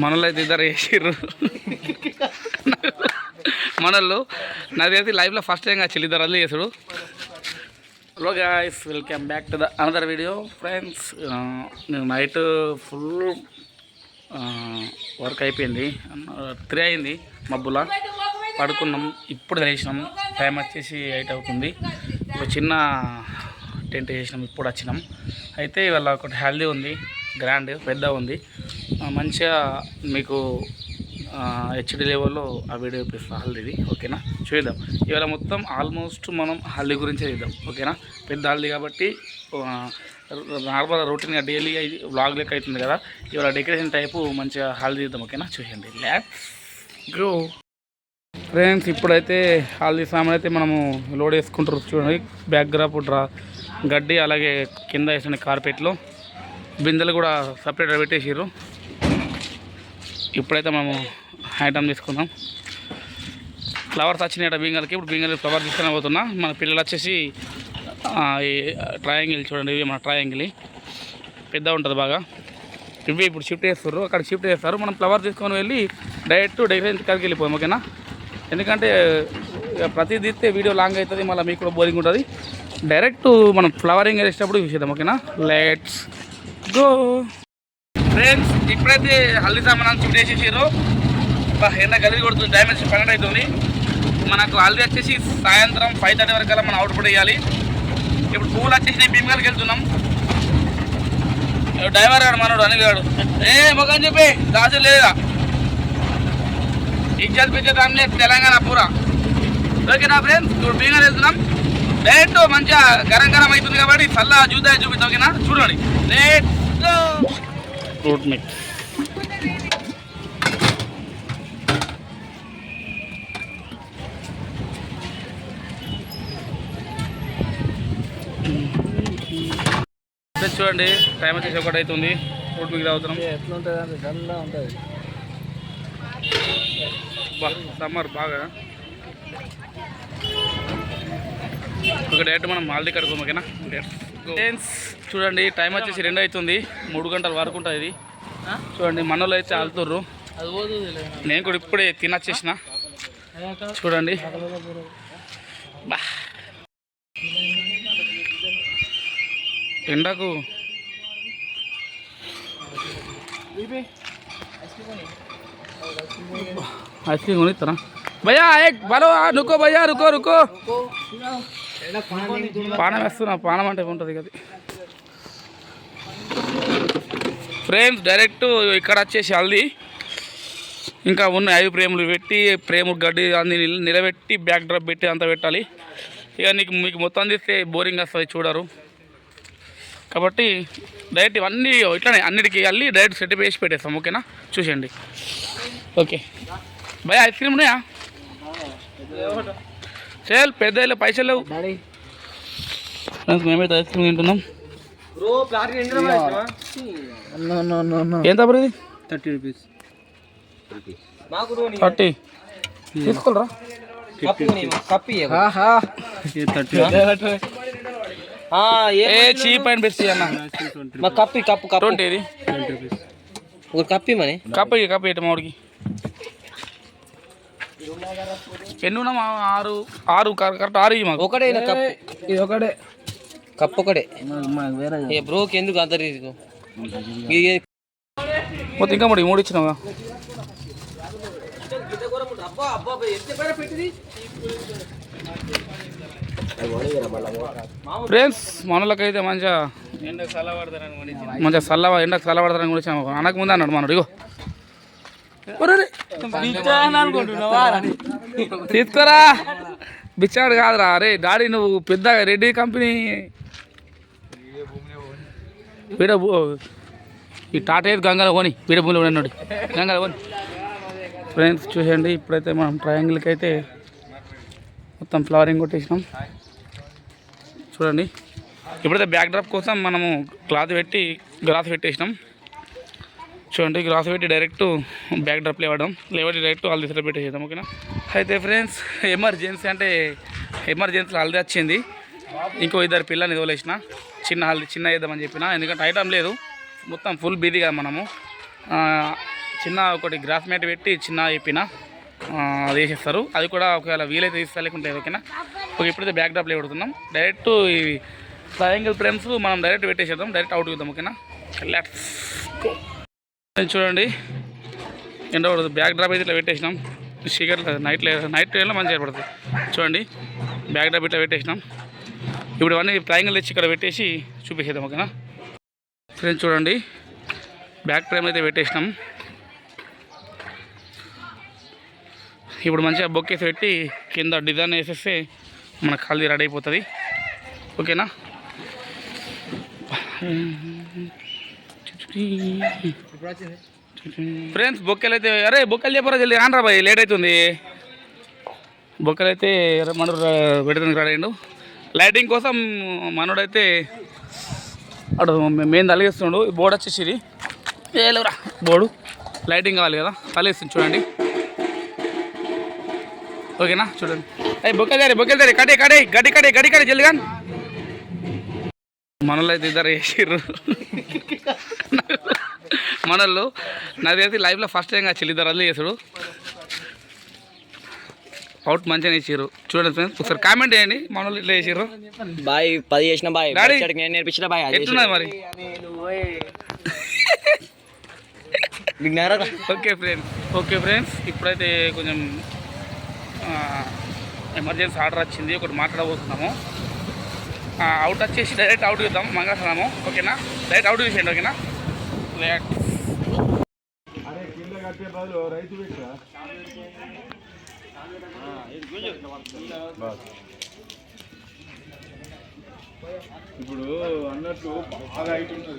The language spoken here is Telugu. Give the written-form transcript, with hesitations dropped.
మనలో అయితే ఇద్దరు వేసిర్రు మనల్లో నాకు తెలిసి లైఫ్లో ఫస్ట్ టైం చిల్లి ఇద్దరు అల్లు చేసుడు. Hello guys, welcome back to the another video. Friends, నేను నైట్ ఫుల్ వర్క్ అయిపోయింది, 3 అయింది, మబ్బులా పడుకున్నాం. ఇప్పుడు లేచినాం, టైం వచ్చేసి 8 అవుతుంది. ఇప్పుడు చిన్న టెంట్ చేసినాం, ఇప్పుడు వచ్చినాం. అయితే ఇవాళ ఒకటి హెల్దీ ఉంది, గ్రాండ్ పెద్ద ఉంది, మంచిగా మీకు హెచ్డి లెవెల్లో ఆ వీడియో చూపిస్తాను హల్దీది. ఓకేనా, చూద్దాం. ఇవాళ మొత్తం ఆల్మోస్ట్ మనం హల్దీ గురించే చూద్దాం. ఓకేనా, పెద్ద హల్దీ కాబట్టి నార్మల్ రొటీన్గా డైలీ వ్లాగ్ లెక్క అవుతుంది కదా, ఇవాళ డెకరేషన్ టైపు మంచిగా హల్దీ చూద్దాం. ఓకేనా, చూడండి. Let's go friends. ఇప్పుడైతే హల్దీ సామాన్ అయితే మనము లోడ్ వేసుకుంటారు. చూడండి, బ్యాక్గ్రాప్ గడ్డి, అలాగే కింద వేసిన కార్పెట్లు, బిందెలు కూడా సపరేట్గా పెట్టేసారు. ఇప్పుడైతే మనము ఐటమ్ తీసుకుందాం. ఫ్లవర్స్ వచ్చినాయట బింగల్కి. ఇప్పుడు బింగల్ ఫ్లవర్ తీసుకొని పోతున్నా. మన పిల్లలు వచ్చేసి ట్రయాంగిల్ చూడండి, ఇవి మన ట్రయాంగిల్ పెద్ద ఉంటుంది బాగా. ఇవి ఇప్పుడు షిఫ్ట్ చేస్తారు, అక్కడ షిఫ్ట్ చేస్తారు. మనం ఫ్లవర్ తీసుకొని వెళ్ళి డైరెక్ట్ డెకరేషన్ కాడికి వెళ్ళిపోయాం. ఓకేనా, ఎందుకంటే ప్రతి తీస్తే వీడియో లాంగ్ అవుతుంది, మళ్ళీ మీకు కూడా బోరింగ్ ఉంటుంది. డైరెక్ట్ మనం ఫ్లవరింగ్ వేసేటప్పుడు చూసేద్దాం. ఓకేనా, లెట్స్ గో ఫ్రెండ్స్. ఇప్పుడైతే హల్దీ సామాన్ షిఫ్ట్ చేసేసారు. ఎండ గదిలి కొడుతుంది, డ్యామేజ్ 12 అవుతుంది. మనకు హల్దీ వచ్చేసి సాయంత్రం 5:30 వరకు అలా మనం అవుట్పుట్ వేయాలి. ఇప్పుడు పువ్వులు వచ్చేసి భీమగారికి వెళ్తున్నాం. డ్రైవర్ గారు మనోడు అనిల్ గారు, మొగని చెప్పి దాచులు లేదా ఇజ్జత్ పిజ్జత్ అన్నీ తెలంగాణ పూరా. ఓకేనా ఫ్రెండ్స్, ఇప్పుడు భీమగారు వెళ్తున్నాం. డైరెక్ట్ మంచిగా గరం గరం అవుతుంది కాబట్టి చల్ల చూద్దా చూపిద్దాం. ఓకేనా, చూడండి. ఫ్రూట్ మిక్స్ చూడండి, టైం వచ్చేసి 1 అవుతుంది. ఫ్రూట్ మిక్స్ తాగుతున్నాం. ఎట్లా ఉంటుంది అంటే చల్లగా ఉంటుంది. సమ్మర్ బాగా. ఒక డైరెక్ట్ మనం హల్దీ కడుకోం. ఓకేనా ఫ్రెండ్స్, చూడండి టైం వచ్చేసి 2 అవుతుంది. 3 గంటల వరకు ఉంటుంది ఇది. చూడండి, మనలో అయితే ఆలుతుర్రు. నేను కూడా ఇప్పుడే తినొచ్చేసిన. చూడండి, బా ఎండకు ఐస్ క్రీమ్ కొనిస్తారా భయ్యా? బలో రుకో భయ్యా, రుకో రుకో. పానం వేస్తున్నా, పానం అంటే ఉంటుంది కదా ఫ్రెండ్స్. డైరెక్ట్ ఇక్కడ వచ్చేసి హల్దీ ఇంకా ఉన్న 5 ఫ్రేములు పెట్టి, ఫ్రేములు గడ్డి అన్ని నిలబెట్టి, బ్యాక్ డ్రాప్ పెట్టి అంతా పెట్టాలి. ఇక మీకు మొత్తం తీస్తే బోరింగ్ వస్తుంది, చూడరు కాబట్టి డైరెక్ట్ ఇవన్నీ ఇట్లానే అన్నిటికీ వెళ్ళి డైరెక్ట్ సెట్ వేసి పెట్టేస్తాం. ఓకేనా, చూసేయండి. ఓకే భయ్యా, ఐస్ క్రీమ్ ఉన్నాయా? సేల్ పెద్ద పైసలు లేవు. మేమైతే ఐస్ క్రీమ్ తింటున్నాం. ఎంత ఇది? 30 రూపీస్. 30 తీసుకోరా. చీప్ అండ్ బెస్ట్ అన్న. కప్పి కప్పు కప్పు 20 ఇది. ఒక కప్పి మని కప్పి ఇటు మామిడికి ఎన్ని ఉన్నాం? 6 కరెక్ట్ 6 మాకు. ఒకటే కప్పు, ఇది ఒకటే కప్పు ఒకటే. బ్రోకి ఎందుకు అంత రీజు మొత్తం ఇంకా 3 ఇచ్చినావా? ఫ్రెండ్స్, మనలకైతే మంచిగా ఎండకు చల్లబడతారని కూడా అనకు ముందే అన్నాడు మనడు. ఇగో తీసుకోరా, బిచ్చాడు కాదురా. అరే డాడీ, నువ్వు పెద్ద రెడ్డి కంపెనీ వీడ ఈ టాటా ఏది గంగలో కొని వీడ భూమిలో ఉన్నాడు, గంగలో కొని. ఫ్రెండ్స్ చూసేయండి, ఇప్పుడైతే మనం ట్రయాంగిల్కి అయితే మొత్తం ఫ్లవరింగ్ కొట్టేసినాం. చూడండి, ఇప్పుడైతే బ్యాక్ డ్రాప్ కోసం మనము క్లాత్ పెట్టి గ్లాస్ పెట్టేసినాం. చూడండి, గ్లాస్ పెట్టి డైరెక్ట్ బ్యాక్ డ్రాప్ లేవడం డైరెక్ట్ హల్దీ సెట్ పెట్టేసాం. ఓకేనా, అయితే ఫ్రెండ్స్ ఎమర్జెన్సీ అంటే ఎమర్జెన్సీలో హల్దీ వచ్చింది. ఇంకో 2 పిల్లల్ని వదిలేసిన. చిన్న హల్దీ చిన్న వేద్దామని చెప్పిన, ఎందుకంటే ఐటమ్ లేదు, మొత్తం ఫుల్ బిజీ కదా మనము. చిన్న ఒకటి గ్రాస్ మ్యాట్ పెట్టి చిన్న చెప్పిన అది వేసేస్తారు. అది కూడా ఒకవేళ వీలైతే తీస్తా లేకుంటే ఓకేనా. ఓకే, ఇప్పుడైతే బ్యాక్ డ్రాప్లో పెడుతున్నాం. డైరెక్ట్ ఈ ట్రయాంగిల్ ఫ్రేమ్స్ మనం డైరెక్ట్ పెట్టేసేద్దాం, డైరెక్ట్ అవుట్ చూద్దాం ఓకేనా. Let's go. చూడండి ఎండ పడుతుంది. బ్యాక్ డ్రాప్ అయితే ఇట్లా పెట్టేసినాం. షిగర్ నైట్ టైంలో మంచిగా ఏర్పడుతుంది. చూడండి బ్యాక్ డ్రాప్ ఇట్లా పెట్టేసినాం. ఇప్పుడు ఇవన్నీ ట్రయాంగిల్ తెచ్చి ఇక్కడ పెట్టేసి చూపించేద్దాం ఓకేనా. ఫ్రెండ్స్ చూడండి బ్యాక్ ఫ్రేమ్ అయితే పెట్టేసినాం. ఇప్పుడు మంచిగా బొక్కేసి పెట్టి కింద డిజైన్ వేసేస్తే మన ఖాళీ రెడీ అయిపోతుంది ఓకేనా. ఫ్రెండ్స్ బొక్కలు అయితే అరే బొక్కలు చెప్పరా జల్దీ రానరా బాయ్, లేట్ అవుతుంది. బొక్కలు అయితే మనడు పెడుతుంది రాడు. లైటింగ్ కోసం మనోడైతే అటు మెయిన్ తలిగిస్తుండు. బోర్డు వచ్చేసి ఏలేరా బోర్డు లైటింగ్ కావాలి కదా, తలిస్తుంది చూడండి ఓకేనా. చూడండి అయ్యి బొక్కలు దారి గడ్డి జల్దిగా. మనోళ్ళు అయితే ఇద్దరు వేసిర్రు. మనోళ్ళు నాదైతే లైఫ్లో ఫస్ట్ టైం వచ్చి ఇద్దరు అల్లు చేసాడు. అవుట్ మంచిగా ఇచ్చారు చూడండి ఫ్రెండ్స్. ఒకసారి కామెంట్ చేయండి మనోళ్ళు ఇట్లా చేసారు. బాయ్ 10 చేసిన బాయ్ నేను నేర్పించిన బాయ్ ఎట్లున్నది మరి. ఓకే ఫ్రెండ్స్ ఇప్పుడైతే కొంచెం ఎమర్జెన్సీ ఆర్డర్ వచ్చింది, ఒకటి మాట్లాడబోతున్నాము. అవుట్ వచ్చేసి డైరెక్ట్ అవుట్ చూద్దాం మంగళస్నాము ఓకేనా. డైరెక్ట్ అవుట్ చూసేయండి ఓకేనా. ఇప్పుడు అన్నట్టు బాగా అవుతుంది.